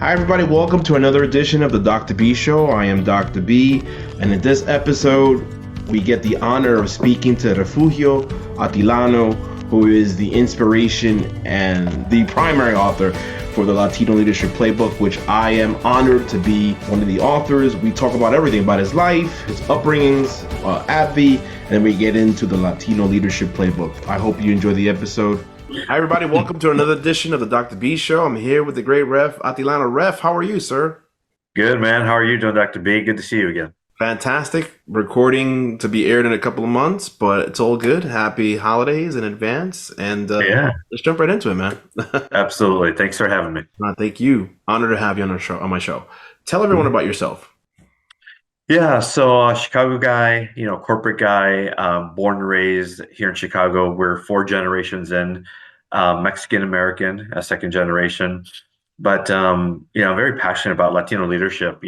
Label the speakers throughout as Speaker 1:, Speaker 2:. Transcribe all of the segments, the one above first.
Speaker 1: Hi, everybody. Welcome to another edition of the Dr. B Show. I am Dr. B, and in this episode, we get the honor of speaking to Refugio Atilano, who is the inspiration and the primary author for the Latino Leadership Playbook, which I am honored to be one of the authors. We talk about everything about his life, his upbringings, AbbVie, and then we get into the Latino Leadership Playbook. I hope you enjoy the episode. Hi, everybody. Welcome to another edition of the Dr. B Show. I'm here with the great Ref Atilano. Ref, how are you, sir?
Speaker 2: Good, man. How are you doing, Dr. B? Good to see you again.
Speaker 1: Fantastic. Recording to be aired in a couple of months, but it's all good. Happy holidays in advance. And let's jump right into it, man.
Speaker 2: Absolutely. Thanks for having me.
Speaker 1: Thank you. Honored to have you on my show. Tell everyone about yourself.
Speaker 2: Yeah, so Chicago guy, corporate guy, born and raised here in Chicago. We're 4 generations in, Mexican American, a second generation, but very passionate about Latino leadership.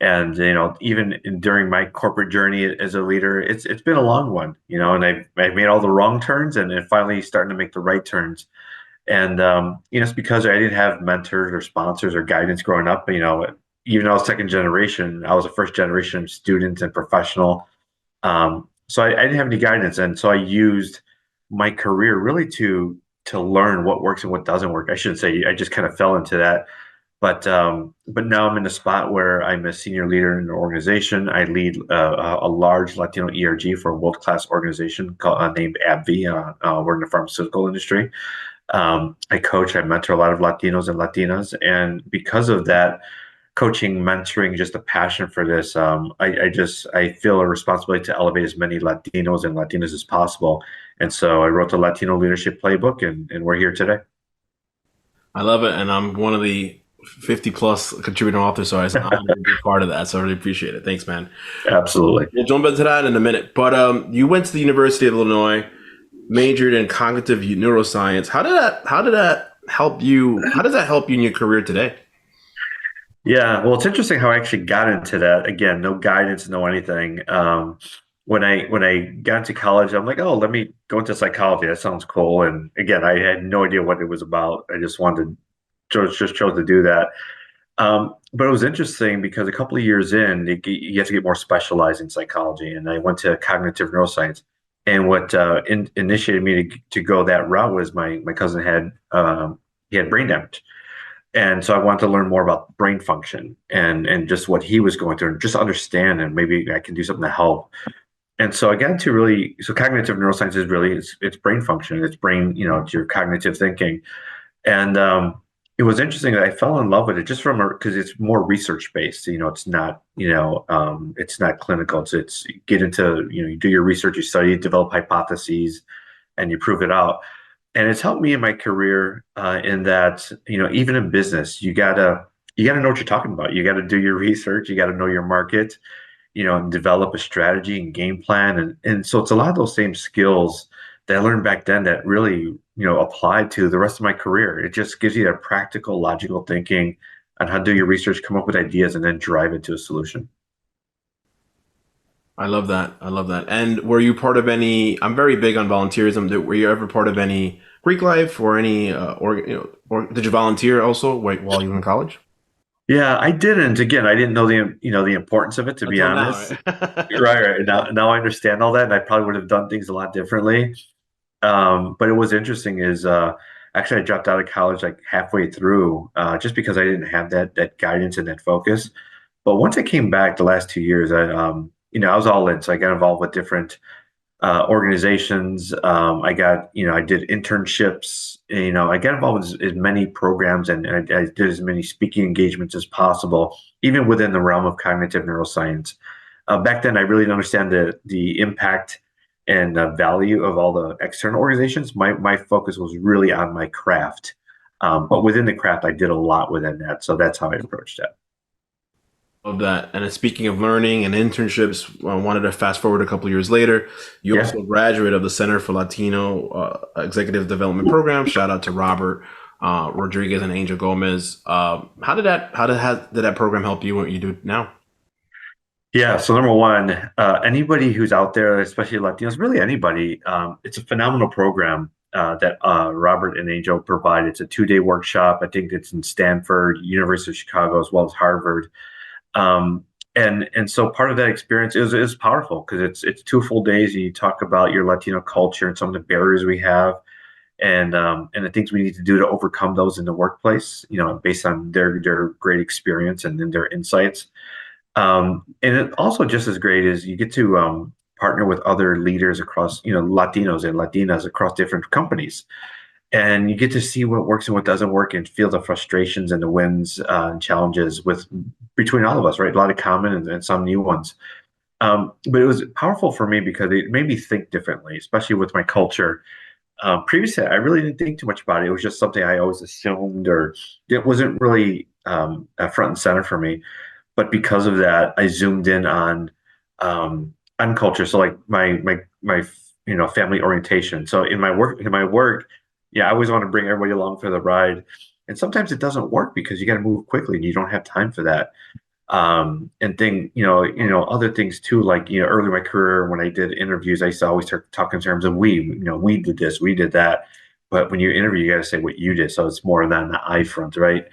Speaker 2: And even during my corporate journey as a leader, it's been a long one. And I've made all the wrong turns and finally starting to make the right turns. And it's because I didn't have mentors or sponsors or guidance growing up. Even though I was second generation, I was a first generation student and professional. So I didn't have any guidance. And so I used my career really to learn what works and what doesn't work. I shouldn't say I just kind of fell into that. But now I'm in a spot where I'm a senior leader in an organization. I lead a large Latino ERG for a world-class organization named AbbVie. We're in the pharmaceutical industry. I coach, I mentor a lot of Latinos and Latinas. And because of that, coaching, mentoring, just a passion for this. I feel a responsibility to elevate as many Latinos and Latinas as possible. And so I wrote the Latino Leadership Playbook, and we're here today.
Speaker 1: I love it. And I'm one of the 50 plus contributing authors, so I'm honored to be part of that. So I really appreciate it. Thanks, man.
Speaker 2: Absolutely.
Speaker 1: We'll jump into that in a minute. But you went to the University of Illinois, majored in cognitive neuroscience. How did that help you? How does that help you in your career today?
Speaker 2: Yeah, well, it's interesting how I actually got into that. Again, no guidance, no anything. When I got into college, I'm like, oh, let me go into psychology. That sounds cool. And again, I had no idea what it was about. I just chose to do that. But it was interesting because a couple of years in, you have to get more specialized in psychology. And I went to cognitive neuroscience. And what initiated me to go that route was my cousin he had brain damage. And so I wanted to learn more about brain function and just what he was going through and just understand, and maybe I can do something to help. And so I got into so cognitive neuroscience is really, it's brain function, it's brain, it's your cognitive thinking. And it was interesting that I fell in love with it just because it's more research based. It's not, it's not clinical. It's you get into, you do your research, you study, develop hypotheses, and you prove it out. And it's helped me in my career in that, even in business, you gotta know what you're talking about. You got to do your research. You got to know your market, and develop a strategy and game plan. And so it's a lot of those same skills that I learned back then that really, applied to the rest of my career. It just gives you that practical, logical thinking on how to do your research, come up with ideas, and then drive it to a solution.
Speaker 1: I love that. And were you part of any? I'm very big on volunteerism. Were you ever part of any Greek life or any, or did you volunteer also while you were in college?
Speaker 2: Yeah, I didn't. Again, I didn't know the importance of it, to be honest.
Speaker 1: Now, right?
Speaker 2: Right. Now I understand all that, and I probably would have done things a lot differently. But it was interesting is actually I dropped out of college like halfway through, just because I didn't have that guidance and that focus. But once I came back the last 2 years, I was all in. So I got involved with different organizations. I did internships. I got involved with as many programs and I did as many speaking engagements as possible, even within the realm of cognitive neuroscience. Back then, I really didn't understand the impact and value of all the external organizations. My focus was really on my craft. But within the craft, I did a lot within that. So that's how I approached it.
Speaker 1: Of that. And then speaking of learning and internships, I wanted to fast forward a couple of years later. You also graduate of the Center for Latino Executive Development Program. Shout out to Robert Rodriguez and Angel Gomez. How did that program help you what you do now?
Speaker 2: Yeah. So number one, anybody who's out there, especially Latinos, really anybody, it's a phenomenal program. that Robert and Angel provide. It's a 2-day workshop. I think it's in Stanford, University of Chicago, as well as Harvard. Um, and so part of that experience is powerful because it's 2 full days. And you talk about your Latino culture and some of the barriers we have, and the things we need to do to overcome those in the workplace. Based on their great experience and then their insights. And it also just as great is you get to partner with other leaders across, Latinos and Latinas across different companies. And you get to see what works and what doesn't work and feel the frustrations and the wins and challenges between all of us, right? A lot of common and some new ones. But it was powerful for me because it made me think differently, especially with my culture. Previously, I really didn't think too much about it. It was just something I always assumed, or it wasn't really front and center for me. But because of that, I zoomed in on culture. So like my family orientation. So in my work, yeah, I always want to bring everybody along for the ride. And sometimes it doesn't work because you got to move quickly and you don't have time for that. And other things too, like, early in my career when I did interviews, I used to always talk in terms of we did this, we did that. But when you interview, you got to say what you did. So it's more than the I front, right?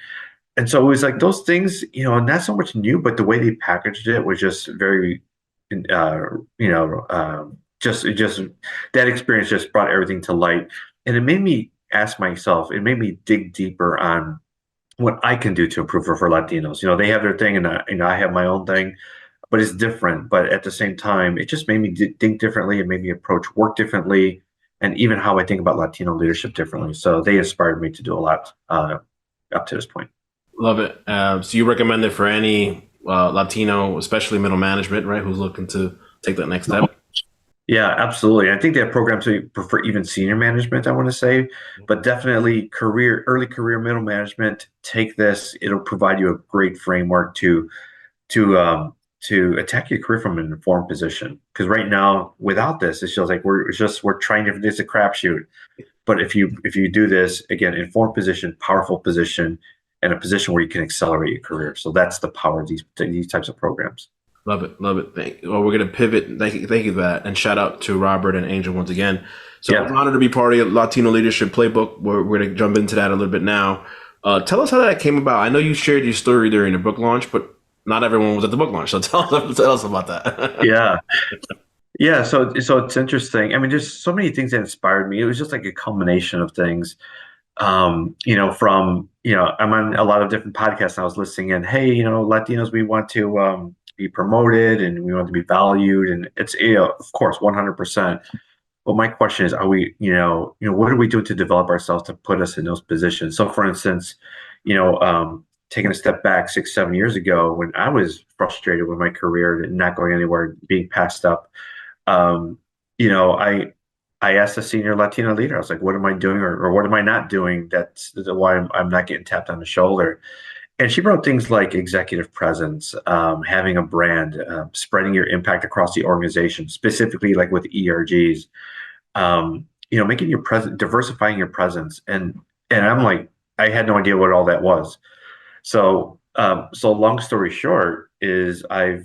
Speaker 2: And so it was like those things, not so much new, but the way they packaged it was just very, uh, just that experience just brought everything to light. And it made me ask myself, it made me dig deeper on what I can do to improve for Latinos. They have their thing, and I have my own thing, but it's different. But at the same time, it just made me think differently. It made me approach work differently, and even how I think about Latino leadership differently. So they inspired me to do a lot up to this point.
Speaker 3: Love it. So you recommend it for any Latino, especially middle management, right, who's looking to take that next step?
Speaker 2: Yeah, absolutely. I think they have programs for even senior management, I want to say, but definitely early career, middle management. Take this; it'll provide you a great framework to attack your career from an informed position. Because right now, without this, it feels like we're trying to. It's a crapshoot. But if you do this again, informed position, powerful position, and a position where you can accelerate your career. So that's the power of these types of programs.
Speaker 3: Love it, love it. Well, we're gonna pivot. Thank you for that, and shout out to Robert and Angel once again. So
Speaker 2: Yeah.
Speaker 3: I'm honored to be part of Latino Leadership Playbook. We're gonna jump into that a little bit now. Tell us how that came about. I know you shared your story during the book launch, but not everyone was at the book launch. So tell us about that.
Speaker 2: Yeah. Yeah, so it's interesting. I mean, there's so many things that inspired me. It was just like a culmination of things. I'm on a lot of different podcasts and I was listening in, hey, Latinos, we want to be promoted and we want to be valued. And it's, of course, 100%. But my question is, are we, what are we doing to develop ourselves to put us in those positions? So for instance, taking a step back 6, 7 years ago when I was frustrated with my career and not going anywhere, being passed up, um, you know, I I asked a senior Latino leader, I was like, what am I doing or what am I not doing that's why I'm not getting tapped on the shoulder? And she wrote things like executive presence, having a brand, spreading your impact across the organization, specifically like with ERGs, making your present, diversifying your presence. And I'm like, I had no idea what all that was. So long story short is I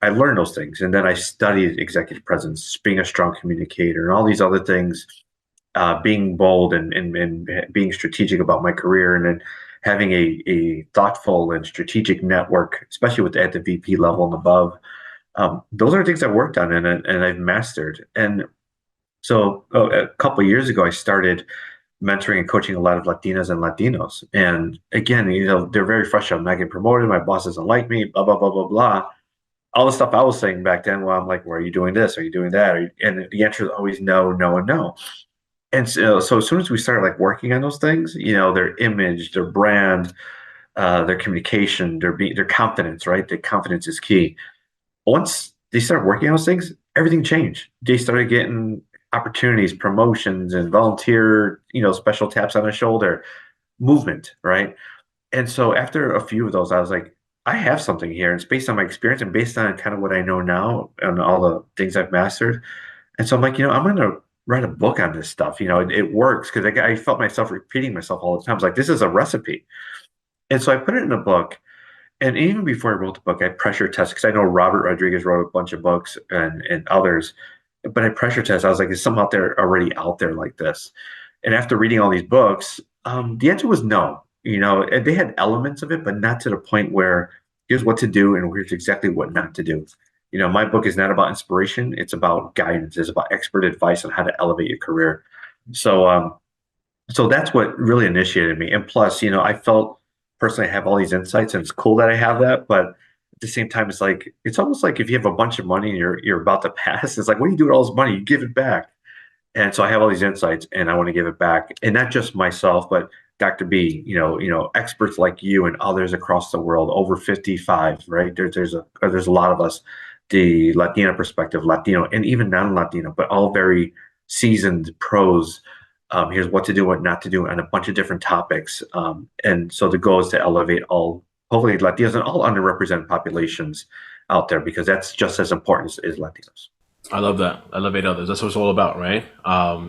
Speaker 2: learned those things, and then I studied executive presence, being a strong communicator, and all these other things, being bold and being strategic about my career, and then having a thoughtful and strategic network, especially at the VP level and above. Those are things I worked on and I've mastered. And so a couple of years ago, I started mentoring and coaching a lot of Latinas and Latinos. And again, they're very frustrated. I'm not getting promoted. My boss doesn't like me, blah, blah, blah, blah, blah. All the stuff I was saying back then, well, I'm like, well, are you doing this? Are you doing that? And the answer is always no, no, and no. And so as soon as we started like working on those things, their image, their brand, their communication, their confidence, right? The confidence is key. Once they started working on those things, everything changed. They started getting opportunities, promotions, and volunteer, special taps on the shoulder, movement, right? And so after a few of those, I was like, I have something here. It's based on my experience and based on kind of what I know now and all the things I've mastered. And so I'm like, I'm going to write a book on this stuff. It works because I felt myself repeating myself all the time. I was like, this is a recipe. And so I put it in a book. And even before I wrote the book, I pressure tested because I know Robert Rodriguez wrote a bunch of books and others. but I pressure test. I was like, is something out there already out there like this? And after reading all these books, the answer was no. And they had elements of it, but not to the point where here's what to do and here's exactly what not to do. My book is not about inspiration; it's about guidance. It's about expert advice on how to elevate your career. So that's what really initiated me. And plus, I felt personally I have all these insights, and it's cool that I have that. But at the same time, it's almost like if you have a bunch of money and you're about to pass, it's like, what do you do with all this money? You give it back. And so I have all these insights, and I want to give it back, and not just myself, but Dr. B. Experts like you and others across the world, over 55, right? There's a lot of us, the Latino perspective, Latino, and even non-Latino, but all very seasoned pros. Here's what to do, what not to do, on a bunch of different topics. And so the goal is to elevate all, hopefully, Latinos and all underrepresented populations out there, because that's just as important as Latinos.
Speaker 3: I love that. Elevate others. That's what it's all about, right?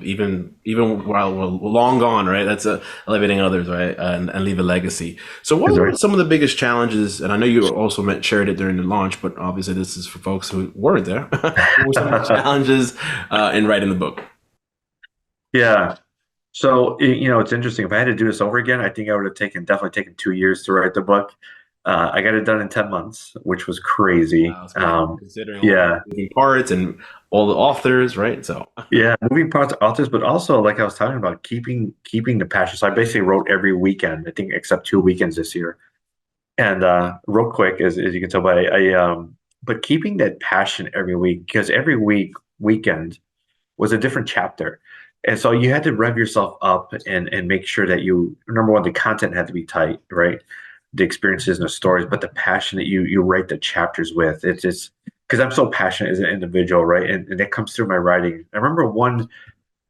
Speaker 3: Even while we're long gone, right? That's elevating others, right? And leave a legacy. So what are some of the biggest challenges? And I know you also shared it during the launch, but obviously this is for folks who weren't there. What were some of the challenges in writing the book?
Speaker 2: Yeah. So, it's interesting. If I had to do this over again, I think I would have definitely taken 2 years to write the book. I got it done in 10 months, which was crazy.
Speaker 3: Wow, considering all the moving parts and all the authors, right? So
Speaker 2: yeah, moving parts, authors, but also, like I was talking about, keeping the passion. So I basically wrote every weekend, I think, except 2 weekends this year. And real quick, as you can tell by but keeping that passion every week, because every weekend was a different chapter. And so you had to rev yourself up and make sure that number one, the content had to be tight, right? The experiences and the stories, but the passion that you write the chapters with. It's just because I'm so passionate as an individual, right? And that comes through my writing. I remember one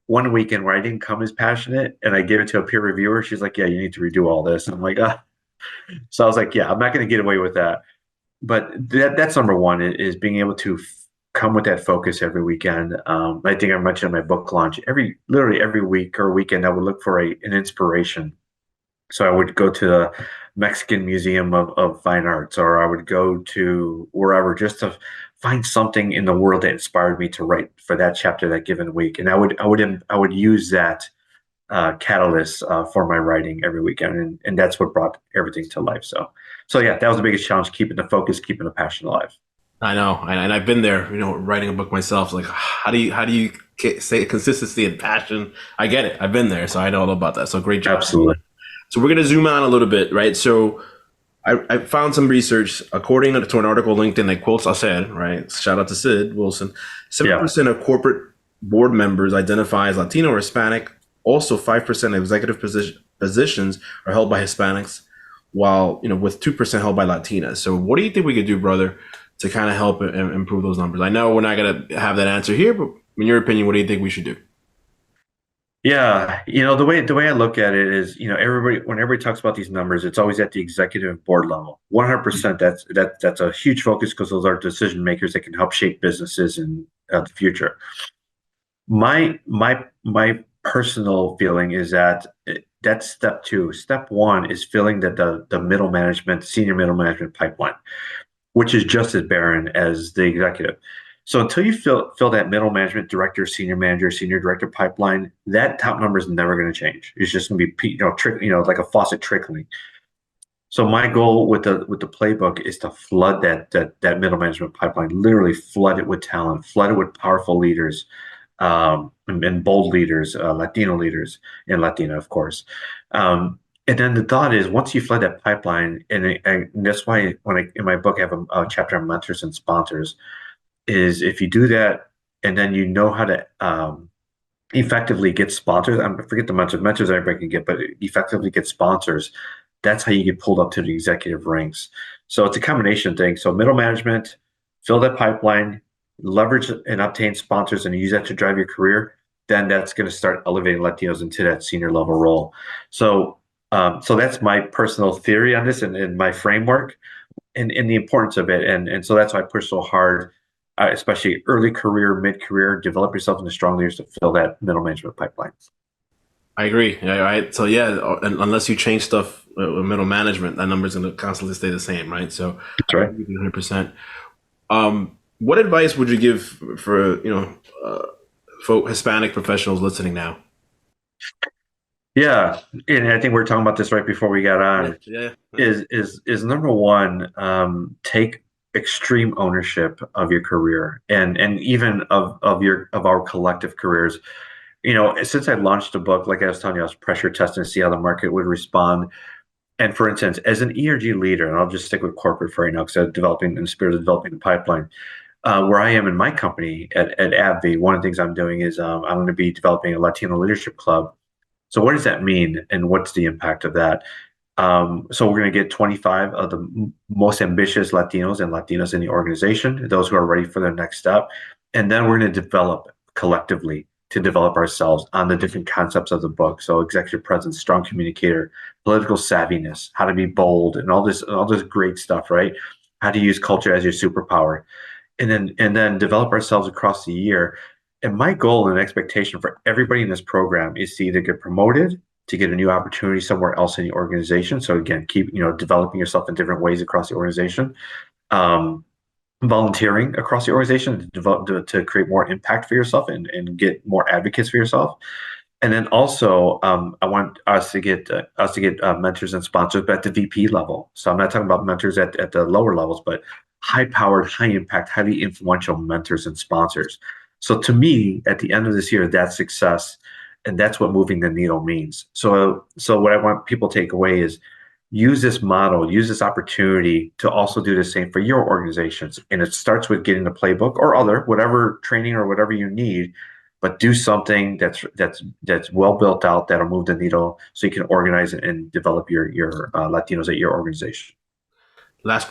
Speaker 2: weekend where I didn't come as passionate, and I gave it to a peer reviewer. She's like, "Yeah, you need to redo all this." And I'm like, ah. So I was like, "Yeah, I'm not going to get away with that." But that's number one, is being able to come with that focus every weekend. I think I mentioned in my book launch, literally every week or weekend, I would look for an inspiration. So I would go to the Mexican Museum of Fine Arts, or I would go to wherever, just to find something in the world that inspired me to write for that chapter that given week. And I would use that catalyst for my writing every weekend, and that's what brought everything to life. So yeah, that was the biggest challenge: keeping the focus, keeping the passion alive.
Speaker 3: I know, and I've been there, writing a book myself. Like, how do you say consistency and passion? I get it. I've been there, so I know all about that. So great job.
Speaker 2: Absolutely.
Speaker 3: So we're going to zoom out a little bit, right? So I found some research according to an article LinkedIn that quotes Sid, right? Shout out to Sid Wilson. 7% of corporate board members identify as Latino or Hispanic. Also, 5% of executive positions are held by Hispanics, while with 2% held by Latinas. So what do you think we could do, brother, to kind of help improve those numbers? I know we're not going to have that answer here, but in your opinion, what do you think we should do?
Speaker 2: Yeah, the way I look at it is, when everybody talks about these numbers, it's always at the executive board level. 100%, that's a huge focus, because those are decision makers that can help shape businesses in the future. My personal feeling is that that's step 2. Step 1 is filling the middle management, senior middle management pipeline, which is just as barren as the executive. So until you fill that middle management, director, senior manager, senior director pipeline, that top number is never going to change. It's just going to be like a faucet trickling. So my goal with the playbook is to flood that middle management pipeline, literally flood it with talent, flood it with powerful leaders, and bold leaders, Latino leaders, and Latina, of course. And then the thought is, once you flood that pipeline, and that's why in my book I have a chapter on mentors and sponsors, is if you do that, and then how to effectively get sponsors. I forget the mentors everybody can get, but effectively get sponsors. That's how you get pulled up to the executive ranks. So it's a combination thing. So middle management, fill that pipeline, leverage and obtain sponsors, and use that to drive your career. Then that's going to start elevating Latinos into that senior level role. So that's my personal theory on this, and my framework, and the importance of it. And so that's why I push so hard. Especially early career, mid-career, develop yourself into strong leaders to fill that middle management pipeline.
Speaker 3: I agree. Yeah, right. So unless you change stuff with middle management, that number is going to constantly stay the same, right? So
Speaker 2: that's right.
Speaker 3: 100%. What advice would you give for Hispanic professionals listening now?
Speaker 2: Yeah, and I think we were talking about this right before we got on.
Speaker 3: Yeah.
Speaker 2: Is number one, take extreme ownership of your career and even of our collective careers. Since I launched the book, like I was telling you, I was pressure testing to see how the market would respond. And for instance, as an ERG leader, and I'll just stick with corporate for right now because I'm developing in the spirit of developing the pipeline. Where I am in my company at AbbVie, one of the things I'm doing is I'm going to be developing a Latino Leadership Club. So what does that mean, and what's the impact of that? So we're going to get 25 of the most ambitious Latinos and Latinas in the organization, those who are ready for their next step. And then we're going to develop collectively to develop ourselves on the different concepts of the book. So executive presence, strong communicator, political savviness, how to be bold, and all this great stuff, right? How to use culture as your superpower. And then develop ourselves across the year. And my goal and expectation for everybody in this program is to either get promoted, to get a new opportunity somewhere else in the organization. So again, keep developing yourself in different ways across the organization, volunteering across the organization to create more impact for yourself and get more advocates for yourself. And then also, I want us to get mentors and sponsors, but at the VP level. So I'm not talking about mentors at the lower levels, but high-powered, high-impact, highly influential mentors and sponsors. So to me, at the end of this year, that's success, and that's what moving the needle means. So what I want people to take away is use this model, use this opportunity to also do the same for your organizations. And it starts with getting the playbook or whatever training or whatever you need, but do something that's well built out that'll move the needle, so you can organize and develop your Latinos at your organization.
Speaker 3: Last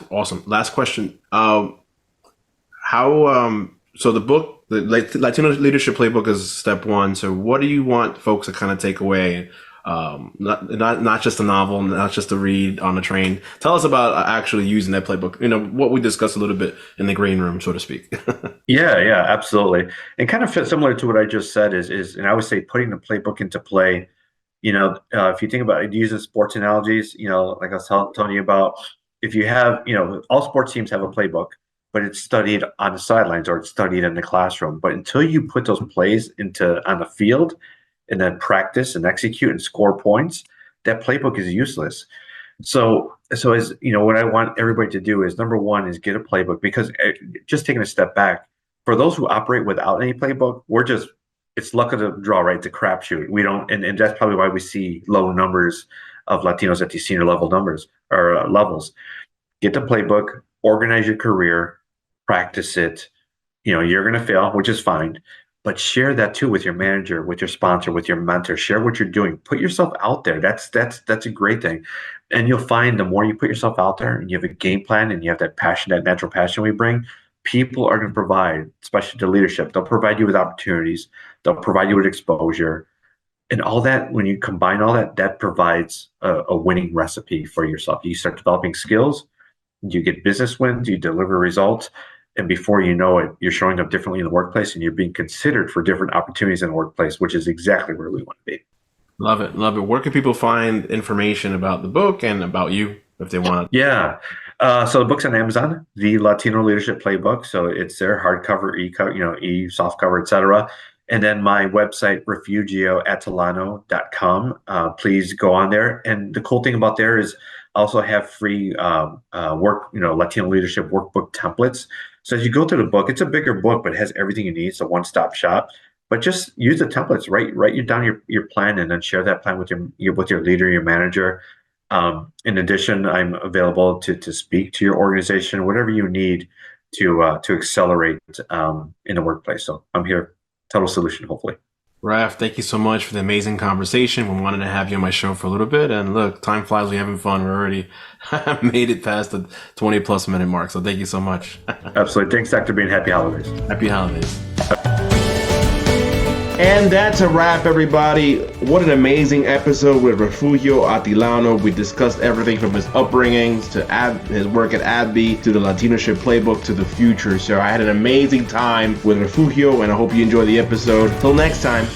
Speaker 3: question. So the book, the Latino Leadership Playbook, is step one. So what do you want folks to kind of take away? Not just a novel, not just a read on the train. Tell us about actually using that playbook. What we discussed a little bit in the green room, so to speak.
Speaker 2: Yeah, absolutely. And kind of similar to what I just said is, and I would say putting the playbook into play. If you think about it, using sports analogies, like I was telling you about, if you have, all sports teams have a playbook, but it's studied on the sidelines or it's studied in the classroom. But until you put those plays on the field and then practice and execute and score points, that playbook is useless. So as what I want everybody to do is, number one is get a playbook, because just taking a step back, for those who operate without any playbook, it's luck of the draw, right? It's a crapshoot. We don't, and that's probably why we see low numbers of Latinos at these senior level numbers or levels. Get the playbook, organize your career, practice it. You're going to fail, which is fine, but share that too with your manager, with your sponsor, with your mentor. Share what you're doing. Put yourself out there. That's a great thing. And you'll find the more you put yourself out there and you have a game plan and you have that passion, that natural passion we bring, people are going to provide, especially to leadership. They'll provide you with opportunities. They'll provide you with exposure. And all that, when you combine all that, that provides a winning recipe for yourself. You start developing skills, you get business wins, you deliver results, and before you know it, you're showing up differently in the workplace and you're being considered for different opportunities in the workplace, which is exactly where we want to be.
Speaker 3: Love it. Where can people find information about the book and about you if they want?
Speaker 2: Yeah. So the book's on Amazon, the Latino Leadership Playbook. So it's there, hardcover, softcover, etc. And then my website, refugioatilano.com. Please go on there. And the cool thing about there is I also have free Latino leadership workbook templates. So as you go through the book, it's a bigger book, but it has everything you need. It's a one-stop shop. But just use the templates, write you down your plan, and then share that plan with your leader, your manager. In addition, I'm available to speak to your organization, whatever you need to accelerate in the workplace. So I'm here, total solution, hopefully.
Speaker 3: Raf, thank you so much for the amazing conversation. We wanted to have you on my show for a little bit, and look, time flies. We're having fun. We're already made it past the 20+ minute mark. So thank you so much.
Speaker 2: Absolutely. Thanks, Dr. Bean. Happy holidays.
Speaker 3: Happy holidays.
Speaker 1: And that's a wrap, everybody. What an amazing episode with Refugio Atilano. We discussed everything from his upbringings to his work at AbbVie to the Latino Leadership Playbook to the future. So I had an amazing time with Refugio, and I hope you enjoy the episode. Till next time.